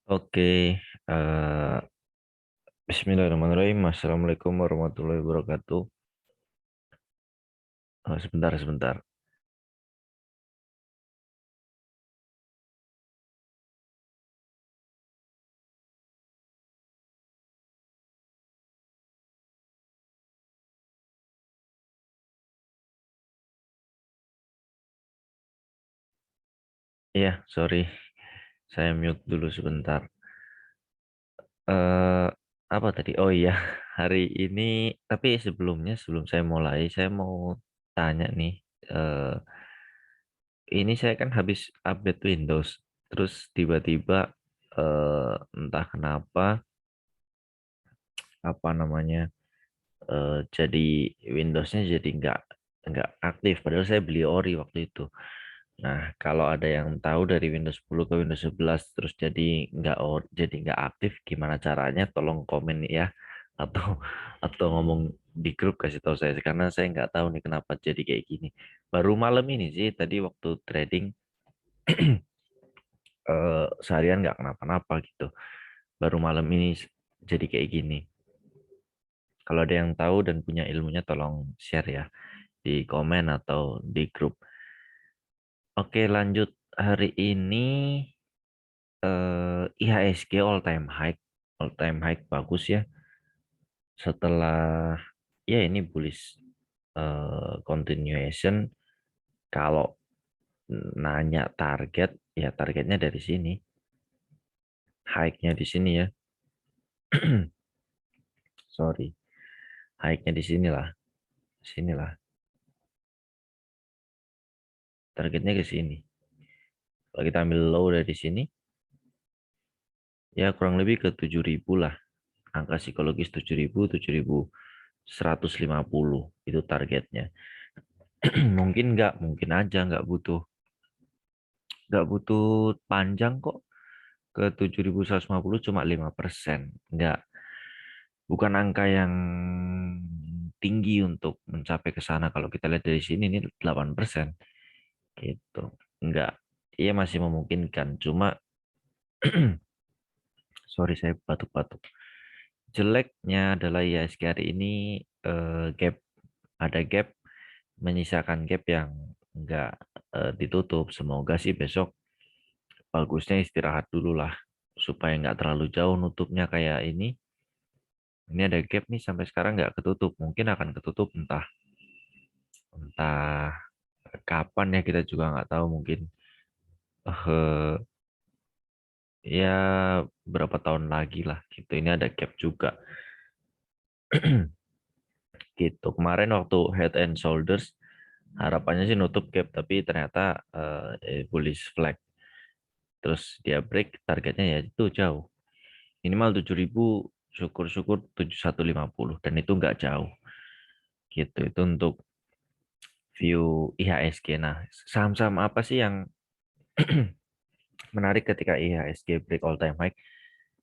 Oke, eh, Bismillahirrahmanirrahim. Assalamualaikum warahmatullahi wabarakatuh. Sebentar. Iya, sorry, saya mute dulu sebentar. eh Apa tadi? Oh iya, hari ini. Tapi sebelum saya mulai, saya mau tanya nih. eh ini saya kan habis update Windows, terus tiba-tiba entah kenapa, apa namanya, jadi Windowsnya jadi nggak aktif. Padahal saya beli ori waktu itu. Nah, kalau ada yang tahu dari Windows 10 ke Windows 11 terus jadi nggak aktif, gimana caranya? Tolong komen ya, atau ngomong di grup, kasih tahu saya karena saya nggak tahu nih kenapa jadi kayak gini. Baru malam ini sih, tadi waktu trading seharian nggak kenapa-napa gitu. Baru malam ini jadi kayak gini. Kalau ada yang tahu dan punya ilmunya, tolong share ya di komen atau di grup. Oke, lanjut. Hari ini IHSG all time high bagus ya, setelah ya ini bullish continuation. Kalau nanya target, ya targetnya dari sini, high-nya di sini ya. Sorry, high-nya di sinilah, targetnya ke sini. Kalau kita ambil low dari sini, ya kurang lebih ke 7.000 lah, angka psikologis 7.000, 7.150 itu targetnya. Mungkin aja nggak butuh panjang kok. Ke 7.150 cuma 5%. Bukan angka yang tinggi untuk mencapai ke sana. Kalau kita lihat dari sini ini 8% gitu. Nggak, iya masih memungkinkan. Cuma sorry, saya batuk-batuk. Jeleknya adalah IHSG hari ini, gap, ada gap, menyisakan gap yang nggak ditutup. Semoga sih besok bagusnya istirahat dulu lah, supaya nggak terlalu jauh nutupnya kayak ini. Ini ada gap nih sampai sekarang nggak ketutup. Mungkin akan ketutup, entah entah kapan ya, kita juga nggak tahu. Mungkin eh ya berapa tahun lagi lah gitu. Ini ada gap juga gitu. Kemarin waktu Head and Shoulders harapannya sih nutup gap, tapi ternyata bullish flag. Terus dia break targetnya ya itu jauh. Minimal 7.000, syukur-syukur 7.150, dan itu nggak jauh gitu. Itu untuk view IHSG. Nah, saham-saham apa sih yang menarik ketika IHSG break all time high?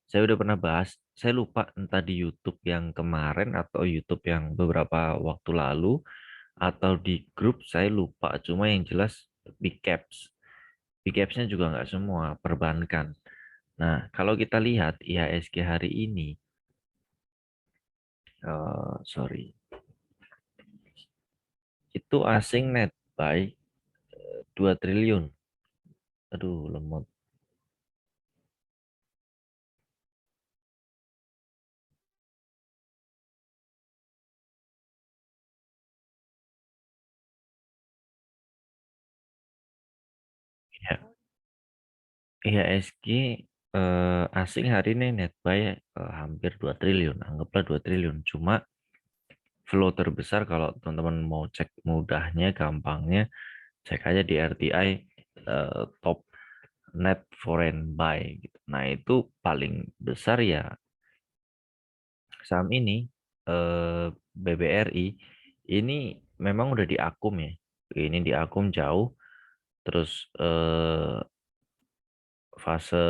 Saya udah pernah bahas, saya lupa entah di YouTube yang kemarin atau YouTube yang beberapa waktu lalu atau di grup, saya lupa. Cuma yang jelas big caps. Big capsnya juga nggak semua perbankan. Nah, kalau kita lihat IHSG hari ini, sorry, itu asing net buy 2 triliun. Aduh, lemot. Ya, IHSG asing hari ini net buy hampir 2 triliun, anggaplah 2 triliun. Cuma flow terbesar, kalau teman-teman mau cek mudahnya, gampangnya, cek aja di RTI, top net foreign buy gitu. Nah, itu paling besar ya saham ini, BBRI. Ini memang udah diakum ya. Ini diakum jauh, terus fase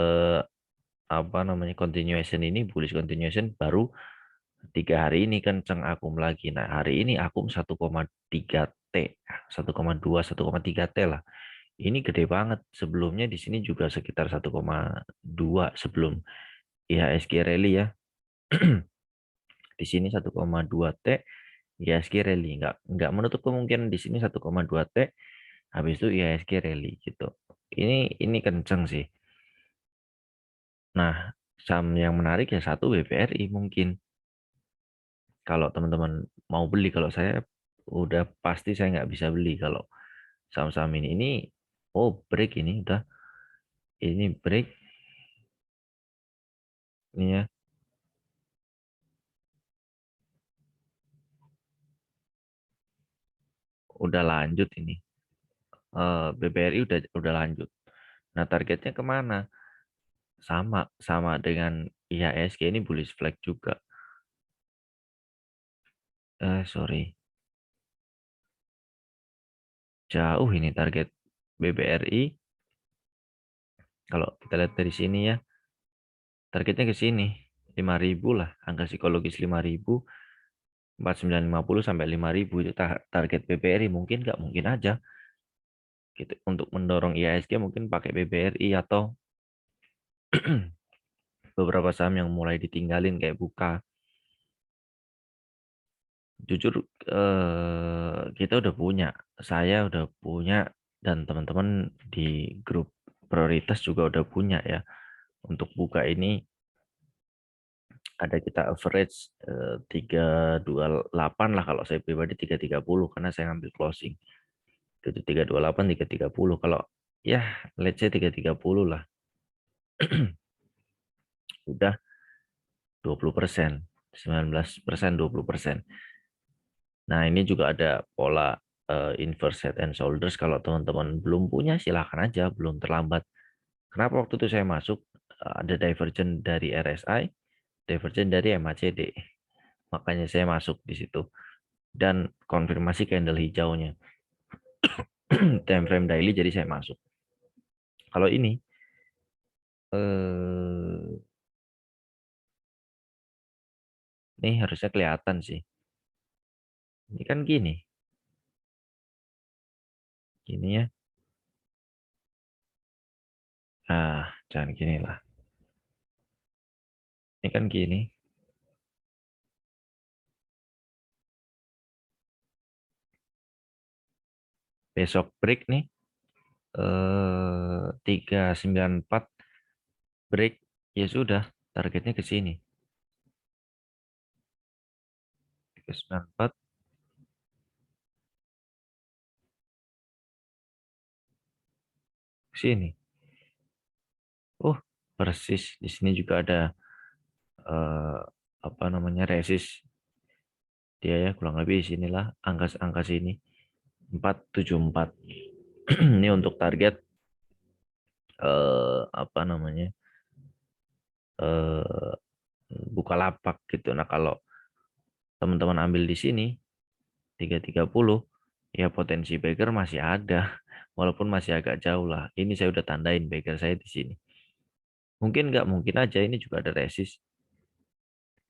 apa namanya, continuation, ini bullish continuation baru 3 hari ini kenceng akum lagi. Nah, hari ini akum 1,3 T, 1,2, 1,3 T lah. Ini gede banget. Sebelumnya di sini juga sekitar 1,2 sebelum IHSG rally ya. Di sini 1,2 T, IHSG rally. Nggak menutup kemungkinan di sini 1,2 T, habis itu IHSG rally gitu. Ini kenceng sih. Nah, saham yang menarik ya satu BBRI mungkin. Kalau teman-teman mau beli, kalau saya udah pasti saya nggak bisa beli kalau saham-saham ini. Oh break ini udah, ini break ini ya, udah lanjut ini. BBRI udah lanjut. Nah targetnya kemana? Sama dengan IHSG ini bullish flag juga. Sorry, jauh ini target BBRI. Kalau kita lihat dari sini ya, targetnya ke sini 5.000 lah, angka psikologis 5.000, 4950 sampai 5.000 itu target BBRI. Mungkin nggak mungkin aja gitu untuk mendorong IHSG, mungkin pakai BBRI atau beberapa saham yang mulai ditinggalin kayak Buka. Jujur kita udah punya, saya udah punya, dan teman-teman di grup prioritas juga udah punya ya. Untuk Buka ini ada kita average 328 lah, kalau saya pribadi 330 karena saya ngambil closing. Itu 328, 330. Kalau ya let's say 330 lah. Udah 20%, 19%, 20%. Nah, ini juga ada pola inverse head and shoulders. Kalau teman-teman belum punya, silahkan aja, belum terlambat. Kenapa waktu itu saya masuk, ada divergent dari RSI, divergent dari MACD. Makanya saya masuk di situ. Dan konfirmasi candle hijaunya. Time frame daily, jadi saya masuk. Kalau eh, ini harusnya kelihatan sih. Ini kan gini, gini ya. Ah, jangan gini lah. Ini kan gini. Besok break nih. 394 break, ya sudah, targetnya ke sini. 394 ke sini. Oh, persis. Di sini juga ada eh, apa namanya, resist dia ya, kurang lebih di sinilah angka-angka sini 474. Ini untuk target apa namanya, eh Bukalapak gitu. Nah, kalau teman-teman ambil di sini 330, ya potensi beggar masih ada. Walaupun masih agak jauh lah. Ini saya udah tandain beggar saya di sini. Mungkin nggak mungkin aja ini juga ada resist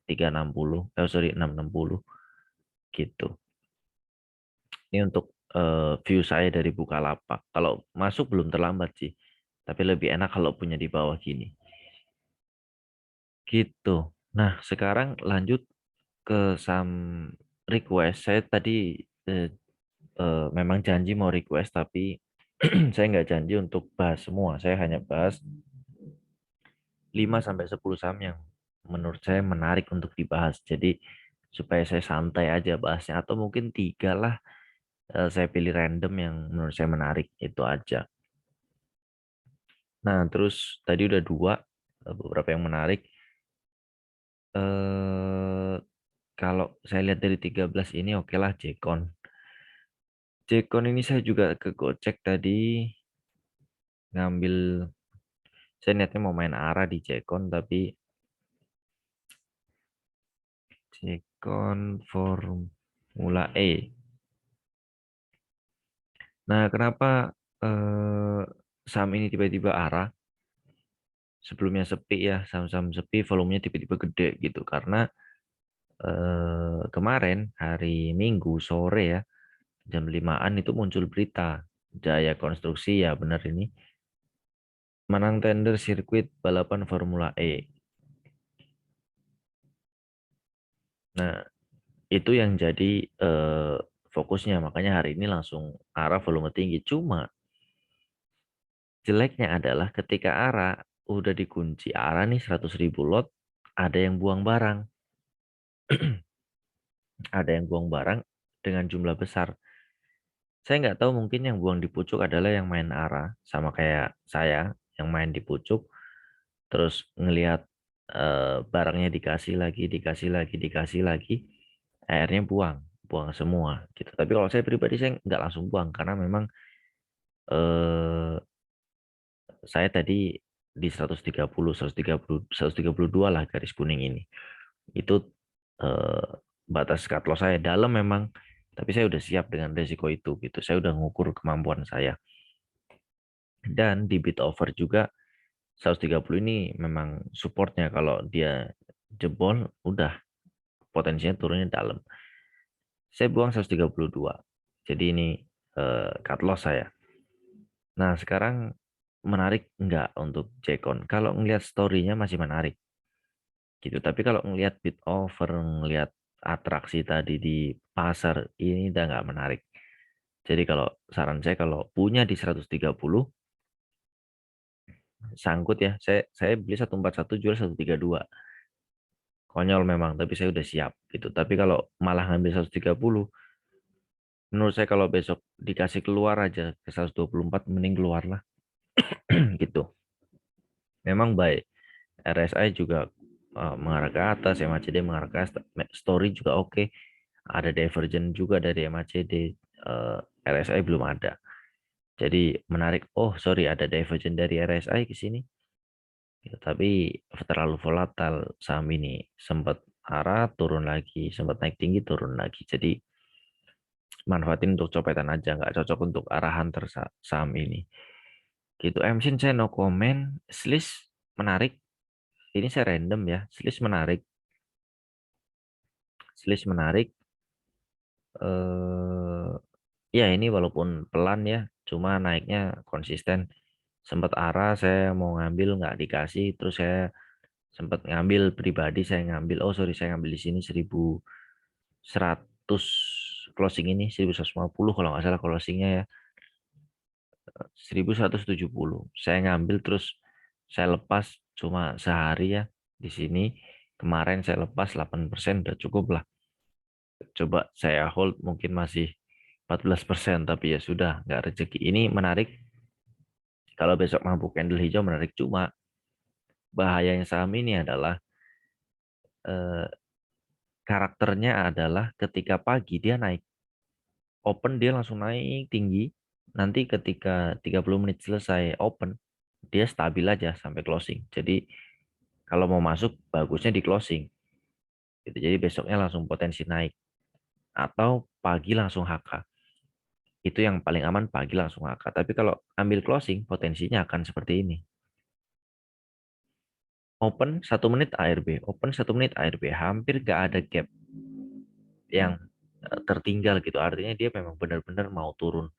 360, sorry, 660 gitu. Ini untuk view saya dari Bukalapak. Kalau masuk belum terlambat sih. Tapi lebih enak kalau punya di bawah gini. Gitu. Nah, sekarang lanjut ke saham request. Saya tadi eh, memang janji mau request, tapi saya nggak janji untuk bahas semua. Saya hanya bahas 5 sampai 10 saham yang menurut saya menarik untuk dibahas. Jadi supaya saya santai aja bahasnya, atau mungkin tiga lah, saya pilih random yang menurut saya menarik, itu aja. Nah, terus tadi udah dua, beberapa yang menarik. eh Kalau saya lihat dari 13 ini, oke lah Jekon. Jekon ini saya juga ke Gojek tadi ngambil, saya niatnya mau main arah di Jekon, tapi Jekon Formula E. Nah, kenapa eh, saham ini tiba-tiba arah? Sebelumnya sepi ya, saham-saham sepi, volumenya tiba-tiba gede gitu. Karena kemarin hari Minggu sore ya, jam 5-an itu muncul berita. Jaya Konstruksi ya benar ini. Menang tender sirkuit balapan Formula E. Nah, itu yang jadi fokusnya. Makanya hari ini langsung arah volume tinggi. Cuma jeleknya adalah ketika arah udah dikunci arah nih 100.000 lot, ada yang buang barang. Ada yang buang barang dengan jumlah besar. Saya nggak tahu mungkin yang buang di pucuk adalah yang main arah. Sama kayak saya yang main di pucuk. Terus ngelihat barangnya dikasih lagi, dikasih lagi, dikasih lagi. Akhirnya buang. Buang semua gitu. Tapi kalau saya pribadi saya nggak langsung buang. Karena memang eh, saya tadi di 130, 130, 132 lah garis kuning ini. Itu eh, batas cut loss saya dalam memang, tapi saya udah siap dengan resiko itu gitu. Saya udah ngukur kemampuan saya. Dan di bid over juga 130 ini memang supportnya kalau dia jebol udah potensinya turunnya dalam. Saya buang 132. Jadi ini cut loss saya. Nah, sekarang menarik enggak untuk Jekon? Kalau ngelihat story-nya masih menarik gitu. Tapi kalau ngelihat bid over, ngelihat atraksi tadi di pasar ini udah nggak menarik. Jadi kalau saran saya kalau punya di 130 sangkut ya. Saya beli 141 jual 132. Konyol memang, tapi saya udah siap gitu. Tapi kalau malah ngambil 130, menurut saya kalau besok dikasih keluar aja ke 124 mending keluar lah gitu. Memang baik. RSI juga mengarah ke atas, MACD mengarah ke atas, story juga oke. Ada divergen juga dari MACD, RSI belum ada. Jadi menarik. Oh, sorry, ada divergen dari RSI ke sini. Ya, tapi terlalu volatile saham ini. Sempat arah turun lagi, sempat naik tinggi turun lagi. Jadi manfaatin untuk copetan aja, nggak cocok untuk arahan saham ini. Gitu. MSIN saya no comment. Slish menarik. Ini saya random ya. Slish menarik. Slish menarik. Eh, ya ini walaupun pelan ya, cuma naiknya konsisten. Sempat arah saya mau ngambil nggak dikasih, terus saya sempat ngambil pribadi saya ngambil. Oh sorry saya ngambil di sini 1100 closing ini 1150 kalau nggak salah closingnya ya 1170. Saya ngambil terus saya lepas cuma sehari ya di sini. Kemarin saya lepas 8% udah cukup lah. Coba saya hold mungkin masih 14%, tapi ya sudah nggak rezeki. Ini menarik kalau besok mampu candle hijau menarik, cuma bahayanya saham ini adalah eh, karakternya adalah ketika pagi dia naik, open dia langsung naik tinggi, nanti ketika 30 menit selesai open dia stabil aja sampai closing. Jadi kalau mau masuk bagusnya di closing gitu. Jadi besoknya langsung potensi naik atau pagi langsung HK. Itu yang paling aman, pagi langsung HK. Tapi kalau ambil closing potensinya akan seperti ini. Open 1 menit ARB, open 1 menit ARB, hampir gak ada gap yang tertinggal gitu. Artinya dia memang benar-benar mau turun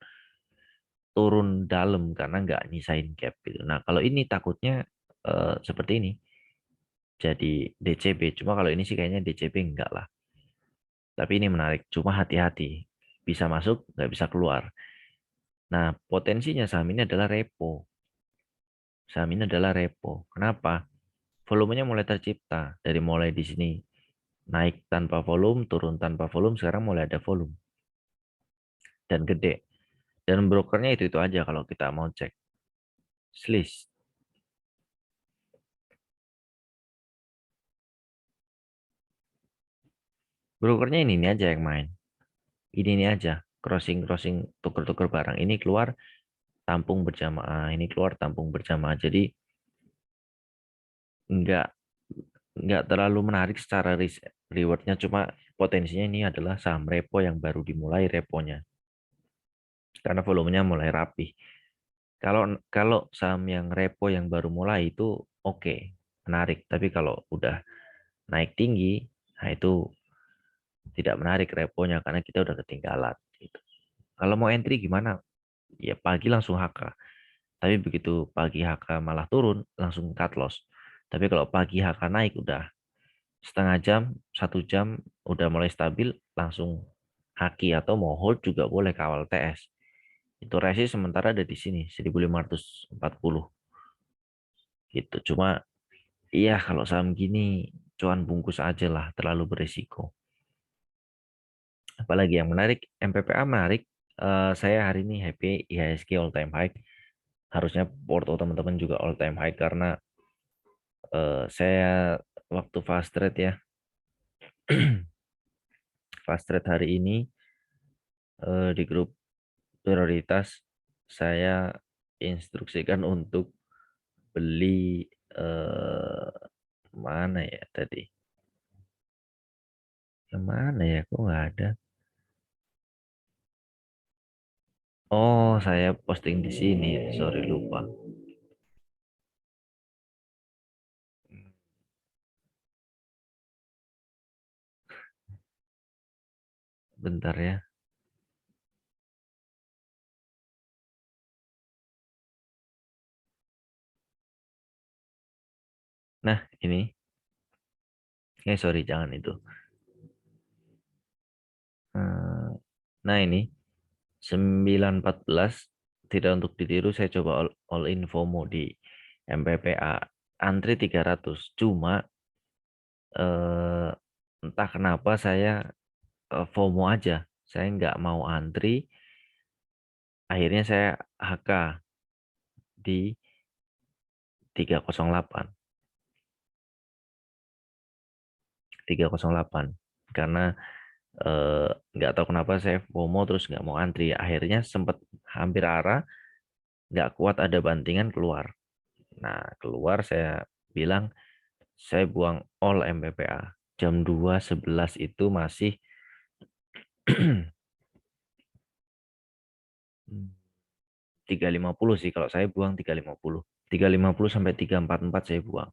turun dalam karena nggak nyisain gap gitu. Nah kalau ini takutnya seperti ini jadi DCB. Cuma kalau ini sih kayaknya DCB enggak lah. Tapi ini menarik. Cuma hati-hati bisa masuk nggak bisa keluar. Nah potensinya saham ini adalah repo. Saham ini adalah repo. Kenapa? Volumenya mulai tercipta dari mulai di sini naik tanpa volume, turun tanpa volume, sekarang mulai ada volume dan gede. Dan brokernya itu aja kalau kita mau cek. Slice. Brokernya ini aja yang main. Ini aja. Crossing-crossing tuker-tuker barang. Ini keluar tampung berjamaah. Ini keluar tampung berjamaah. Jadi nggak nggak terlalu menarik secara rewardnya. Cuma potensinya ini adalah saham repo yang baru dimulai reponya. Karena volumenya mulai rapi. Kalau kalau saham yang repo yang baru mulai itu oke, menarik. Tapi kalau udah naik tinggi, nah itu tidak menarik reponya karena kita udah ketinggalan gitu. Kalau mau entry gimana? ya pagi langsung HK. Tapi begitu pagi HK malah turun, langsung cut loss. Tapi kalau pagi HK naik udah setengah jam, 1 jam, udah mulai stabil, langsung haki atau mau hold juga boleh kawal TS. Itu resi sementara ada di sini, 1540 gitu. Cuma iya kalau saham gini cuan bungkus aja lah, terlalu berisiko. Apalagi yang menarik, MPPA menarik. Saya hari ini happy IHSG all time high. Harusnya porto teman-teman juga all time high karena saya waktu fast trade ya, fast trade hari ini di grup prioritas saya instruksikan untuk beli mana ya tadi? Yang mana ya? Kok nggak ada? Oh, saya posting di sini. Sorry lupa. Bentar ya. Nah, ini. Sorry, jangan itu. Eh, Nah, ini 9.14. Tidak untuk ditiru, saya coba all in FOMO di MPPA. Antri 300. Cuma eh, entah kenapa saya FOMO aja. Saya nggak mau antri. Akhirnya saya HK di 308. 308. Karena nggak tahu kenapa saya FOMO terus nggak mau antri. Akhirnya sempat hampir arah, nggak kuat ada bantingan keluar. Nah, keluar saya bilang saya buang all MPPA. Jam 2.11 itu masih 350 sih kalau saya buang 350. 350 sampai 344 saya buang.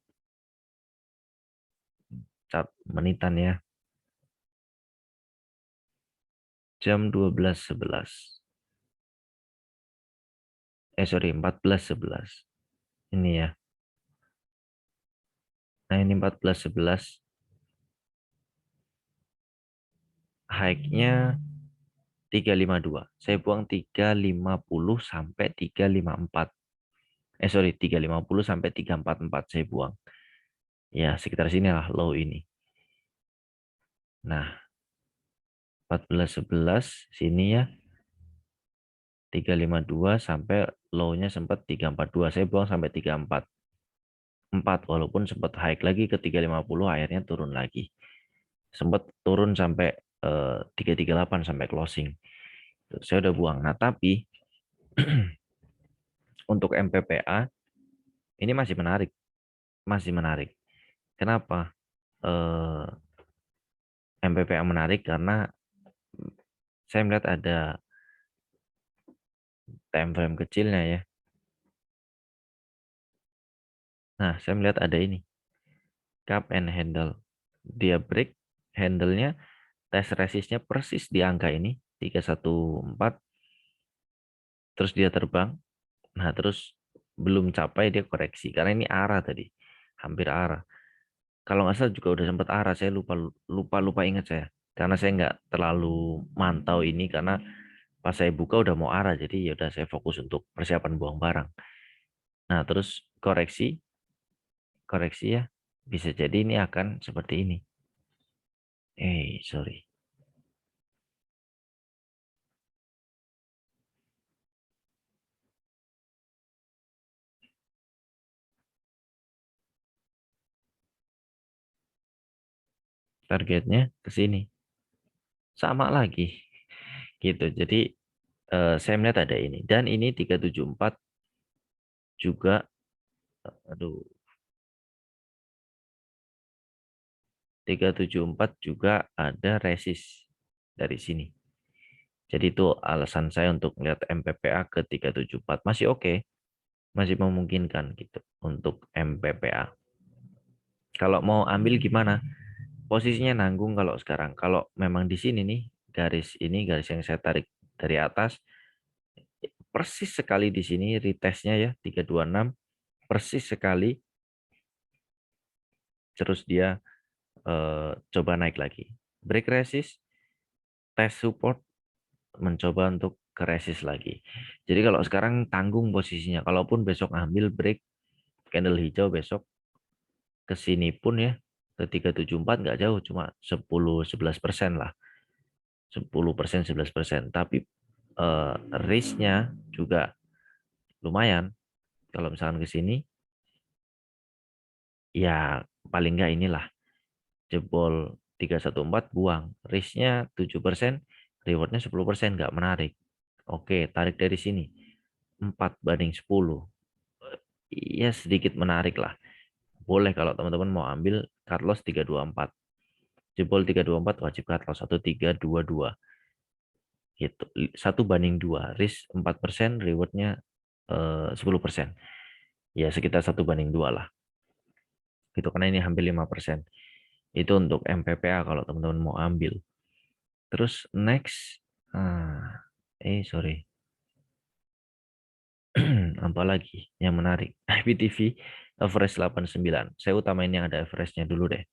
Cat menitan ya. Jam 12.11. Sorry, 14.11. Ini ya. Nah, ini 14.11 high-nya 352. Saya buang 350 sampai 354. Sorry, 350 sampai 344 saya buang. Ya, sekitar sini lah low ini. Nah, 14.11 sini ya 352 sampai low-nya sempat 342. Saya buang sampai 344 walaupun sempat high lagi ke 350 akhirnya turun lagi. Sempat turun sampai 338 sampai closing. Saya udah buang. Nah, tapi untuk MPPA ini masih menarik, masih menarik. Kenapa? MPPA menarik karena saya melihat ada time frame kecilnya ya. Nah, saya melihat ada ini, cup and handle. Dia break handle-nya, tes resistnya persis di angka ini, 314, terus dia terbang. Nah, terus belum capai dia koreksi karena ini arah tadi, hampir arah. Kalau nggak salah juga udah sempat arah, saya lupa lupa lupa ingat saya. Karena saya nggak terlalu mantau ini karena pas saya buka udah mau arah, jadi ya udah saya fokus untuk persiapan buang barang. Nah, terus koreksi, koreksi ya, bisa jadi ini akan seperti ini. Sorry. Targetnya ke sini. Sama lagi. Gitu. Jadi saya melihat ada ini. Dan ini 374 juga, aduh, 374 juga ada resist dari sini. Jadi itu alasan saya untuk melihat MPPA ke 374. Masih oke. Masih memungkinkan gitu untuk MPPA. Kalau mau ambil gimana? Posisinya nanggung kalau sekarang. Kalau memang di sini nih, garis ini, garis yang saya tarik dari atas, persis sekali di sini retestnya ya 326 persis sekali, terus dia coba naik lagi. Break resist, test support, mencoba untuk ke resist lagi. Jadi kalau sekarang tanggung posisinya, kalaupun besok ambil break candle hijau besok ke sini pun ya ke 374 nggak jauh, cuma 10-11% lah, 10% 11%. Tapi risknya juga lumayan. Kalau misalkan ke sini ya paling nggak inilah jebol 314 buang. Risknya 7%, rewardnya 10%, nggak menarik. Oke, tarik dari sini. 4/10. Iya sedikit menarik lah. Boleh kalau teman-teman mau ambil cut loss 324. Jebol 324 wajib cut loss 1322. Gitu. 1/2. Risk 4%, rewardnya 10%. Ya sekitar 1/2 lah. Gitu karena ini hampir 5%. Itu untuk MPPA kalau teman-teman mau ambil. Terus next, sorry, apa lagi yang menarik? IPTV average 89. Saya utamain yang ada average-nya dulu deh.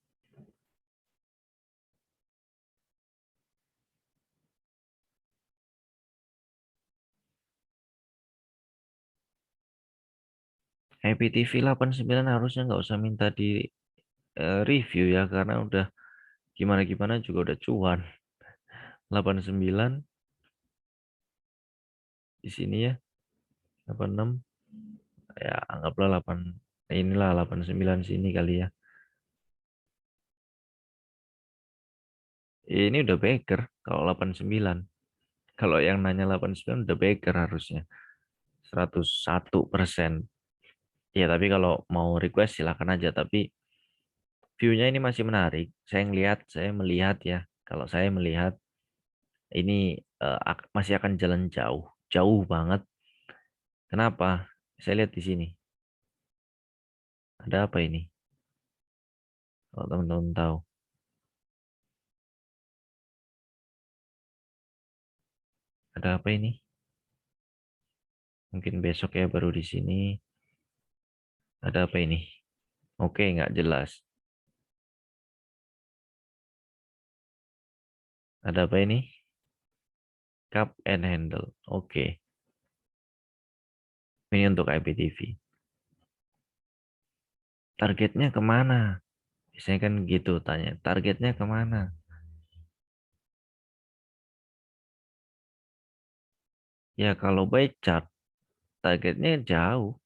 IPTV 89 harusnya nggak usah minta di review ya, karena udah gimana-gimana juga udah cuan. 89 di sini ya, 86 ya anggaplah 8, inilah 89 sini kali ya. Ini udah baker kalau 89. Kalau yang nanya 89 udah baker harusnya. 101%. Ya, tapi kalau mau request silakan aja. Tapi view-nya ini masih menarik. Saya melihat ya. Kalau saya melihat ini masih akan jalan jauh. Jauh banget. Kenapa? Saya lihat di sini. Ada apa ini? Kalau teman-teman tahu. Ada apa ini? Mungkin besok ya baru di sini. Ada apa ini? Oke, nggak jelas. Ada apa ini? Cup and handle. Oke. Ini untuk IPTV. Targetnya kemana? Biasanya kan gitu tanya. Targetnya kemana? Ya kalau by chart, targetnya jauh.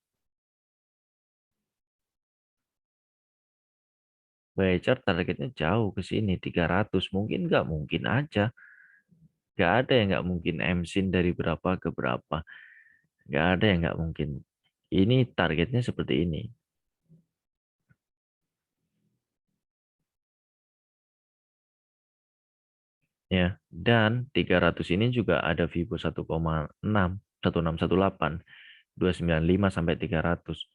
By chart targetnya jauh ke sini. 300. Mungkin nggak mungkin aja. Nggak ada yang nggak mungkin. MSIN dari berapa ke berapa. Nggak ada yang nggak mungkin. Ini targetnya seperti ini. Ya, dan 300 ini juga ada Vibo 1,6, 1618, 295 sampai 300.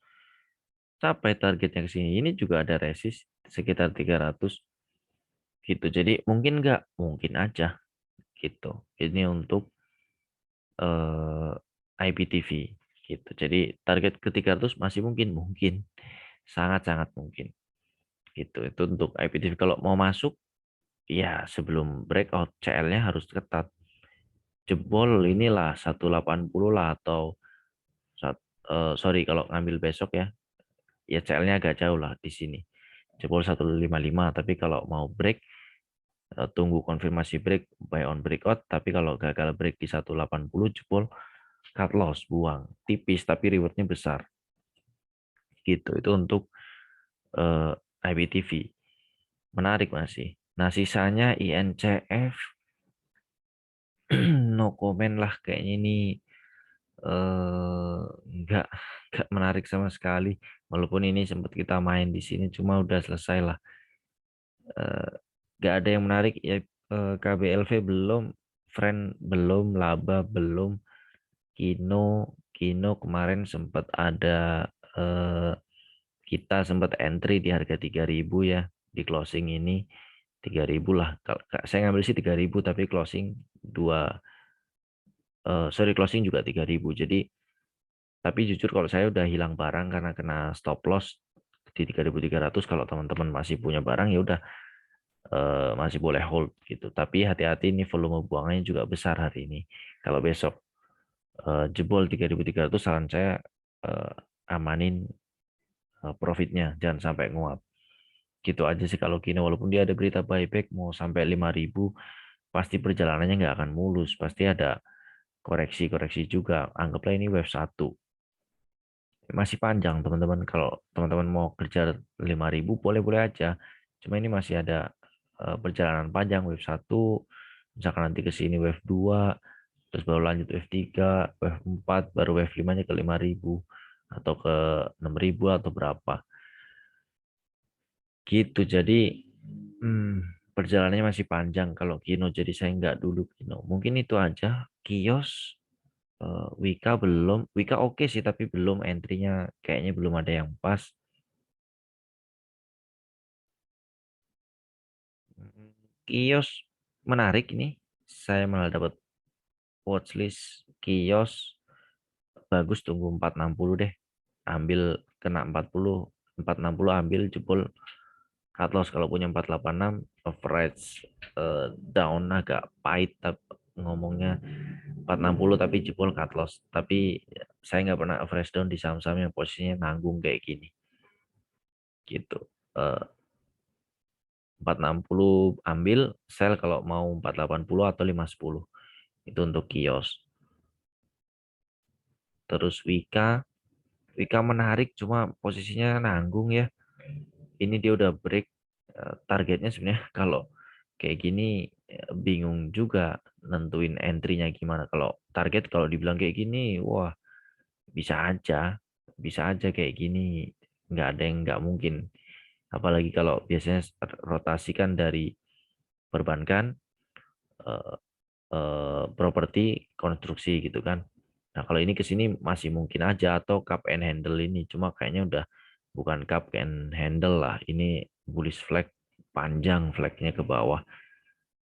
Capai targetnya ke sini. Ini juga ada resist sekitar 300 gitu. Jadi mungkin nggak, mungkin aja gitu. Ini untuk IPTV gitu. Jadi target ke 300 masih mungkin, mungkin sangat-sangat mungkin gitu. Itu untuk IPTV. Kalau mau masuk ya sebelum breakout CL-nya harus ketat. Jebol inilah 180 lah atau sorry kalau ngambil besok ya, ya CL-nya agak jauh lah di sini. Jebol 155, tapi kalau mau break tunggu konfirmasi break buy on breakout, tapi kalau gagal break di 180 jebol cut loss buang. Tipis tapi rewardnya besar. Gitu. Itu untuk eh, IBTV. Menarik masih. Nah, sisanya INCF no comment lah kayaknya ini eh nggak nggak menarik sama sekali. Walaupun ini sempat kita main di sini cuma udah selesai lah. Eh, nggak ada yang menarik ya. KBLV belum, Friend belum, Laba belum, Kino Kino kemarin sempat ada eh, kita sempat entry di harga 3.000 ya, di closing ini 3.000 lah. Kalau saya ngambil sih 3.000 tapi closing 2 sorry, closing juga 3.000. Jadi tapi jujur kalau saya udah hilang barang karena kena stop loss di 3.300, kalau teman-teman masih punya barang ya udah, masih boleh hold gitu. Tapi hati-hati, ini volume buangannya juga besar hari ini. Kalau besok jebol 3.300, saran saya eh, amanin profitnya, jangan sampai nguap. Gitu aja sih kalau gini, walaupun dia ada berita buyback mau sampai 5.000, pasti perjalanannya nggak akan mulus, pasti ada koreksi-koreksi juga. Anggaplah ini wave satu, masih panjang teman-teman. Kalau teman-teman mau kerja 5.000 boleh-boleh aja. Cuma ini masih ada perjalanan panjang, wave satu, misalkan nanti ke sini wave 2, terus baru lanjut wave 3, wave 4, baru wave 5-nya ke 5.000 atau ke 6.000 atau berapa. Gitu. Jadi perjalanannya masih panjang kalau Kino. Jadi saya nggak dulu Kino. Mungkin itu aja. Kios, Wika belum. Wika oke sih, tapi belum entry-nya, kayaknya belum ada yang pas. Kios menarik ini. Saya malah dapat watchlist kios bagus, tunggu 460 deh. Ambil kena 40, 460 ambil, jebol cut loss. Kalau punya 486 average down, agak pahit tapi ngomongnya 460 tapi jebol cut loss. Tapi saya nggak pernah average down di saham-saham yang posisinya nanggung kayak gini gitu. 460 ambil, sell kalau mau 480 atau 510. Itu untuk kios. Terus Wika menarik, cuma posisinya nanggung ya. Ini dia udah break targetnya sebenarnya. Kalau kayak gini bingung juga nentuin entry-nya gimana. Kalau target, kalau dibilang kayak gini, wah, bisa aja, bisa aja kayak gini. Nggak ada yang nggak mungkin. Apalagi kalau biasanya rotasikan dari perbankan, eh, properti, konstruksi gitu kan. Nah, kalau ini ke sini masih mungkin aja, atau cup and handle ini. Cuma kayaknya udah bukan cup and handle lah. Ini bullish flag, panjang flagnya ke bawah.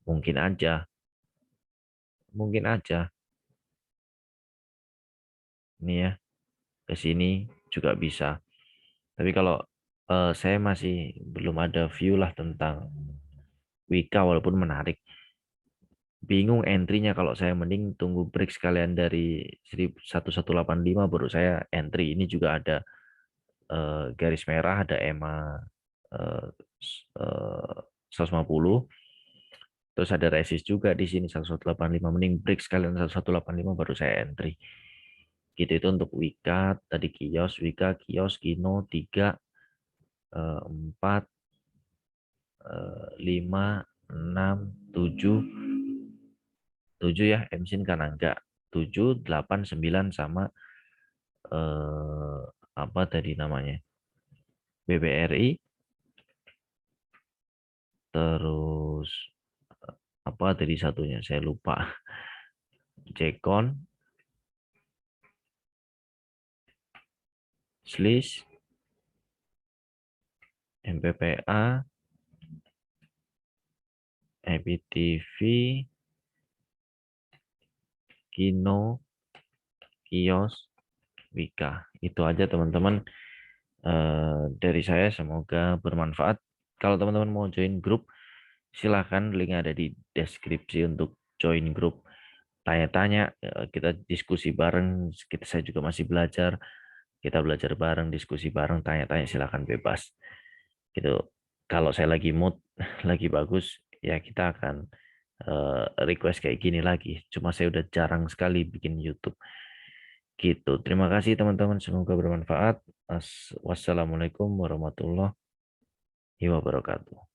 Mungkin aja, mungkin aja. Ini ya, ke sini juga bisa. Tapi kalau saya masih belum ada view lah tentang Wika, walaupun menarik. Bingung entry-nya, kalau saya mending tunggu break sekalian dari 1185 baru saya entry. Ini juga ada garis merah, ada EMA eh, 150, terus ada resist juga di sini 1185. Mending break sekalian 1185 baru saya entry. Gitu. Itu untuk Wika. Tadi kios, Wika, kios, Kino 3, 4, 5, 6, 7, 7 ya, MSIN karena enggak 7, 8, 9 sama apa tadi namanya, BBRI, terus apa tadi satunya saya lupa, Jekon, Sliss, MPPA, EPTV, Kino, Kios, Wika. Itu aja teman-teman dari saya, semoga bermanfaat. Kalau teman-teman mau join grup, silahkan, link ada di deskripsi untuk join grup. Tanya-tanya, kita diskusi bareng. Saya juga masih belajar. Kita belajar bareng, diskusi bareng, tanya-tanya, silahkan bebas. Gitu. Kalau saya lagi mood, lagi bagus, ya kita akan request kayak gini lagi. Cuma saya udah jarang sekali bikin YouTube. Gitu. Terima kasih teman-teman, semoga bermanfaat. Wassalamualaikum warahmatullahi wabarakatuh.